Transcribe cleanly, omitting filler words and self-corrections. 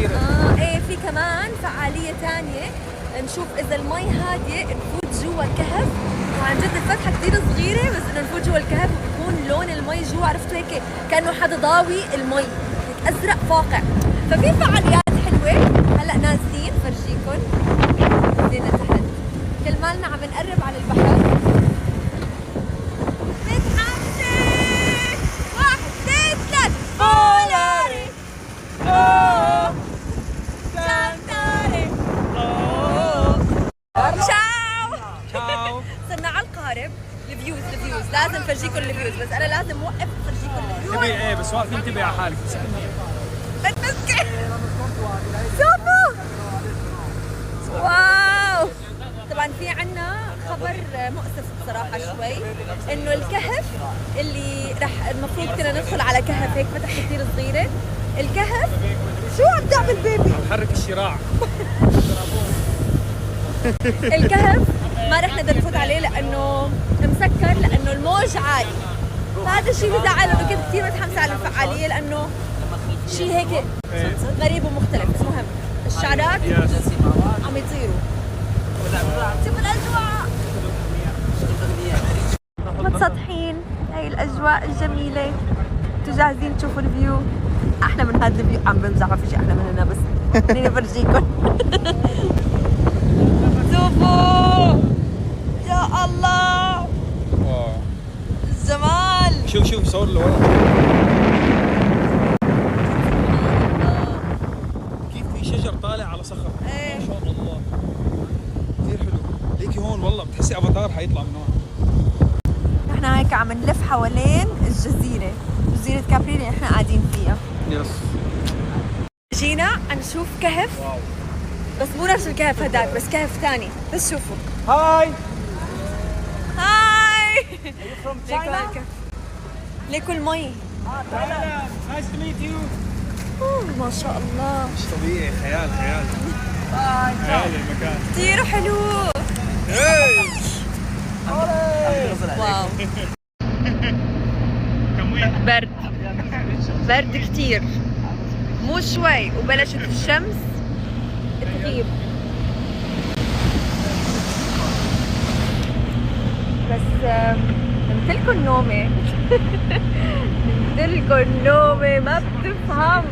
صغيرة. ايه في كمان فعالية ثانية، نشوف إذا المي هادية نفوت جوا الكهف، وعن جد الفتحة كثير صغيرة بس إنه نفوت جوا الكهف وبيكون لون المي جوا عرفتوا هيك كأنه حدا ضاوي المي هيك أزرق فاقع. ففي فعاليات حلوة هلا نازلين فرجيكم. نزلنا تحت كل مالنا عم نقرب على البحر. متحمسة 1 2 3 بولاري تشاو. صرنا على القارب. الفيوز لازم فرجيكم الفيوز، بس انا لازم اوقف فرجيكم الفيوز. تبي ايه بس واقفين انتبهي على حالك. بتمسكي شوفوا واو. طبعا في عنا خبر مؤسف بصراحه شوي، انه الكهف اللي رح المفروض كنا ندخل على كهف هيك فتحه كثير صغيره. الكهف شو عم تعمل بيبي؟ حرك الشراع. الكهف ما رح نقدر نفوت عليه لانه مسكر، لانه الموج عالي. هذا الشيء بزعل، انه كنت كثير متحمسه على الفعاليه لانه شيء هيك غريب ومختلف. المهم الشعرات عم يطيروا. شوفوا الاجواء متسطحين. هاي الاجواء الجميله. انتوا جاهزين تشوفوا الفيو؟ احلى من هذا الفيو. عم بمزح، ما في شيء احلى من هنا، بس خليني افرجيكم. شوفوا يا الله واو الجمال. شوف صور لورا كيف في شجر طالع على صخر. ايه ما شاء الله كثير حلو. ليكي هون والله بتحسي افاتار حيطلع من هون. نحن هيك عم نلف حوالين الجزيرة، جزيرة كابري اللي نحن قاعدين فيها. يس. جينا نشوف كهف، واو. بس مو نفس الكهف هداك، بس كهف ثاني. بس شوفوا. هاي. هاي. from ليكوا هالكهف. ليكوا المي. نايس تو ميت يو. ما شاء الله مش طبيعي. خيال خيال المكان. كثير حلو. واو. برد كثير، مو شوي، وبلشت الشمس تغيب. بس نمتلكوا النومة. نمتلكوا النومة ما بتفهم.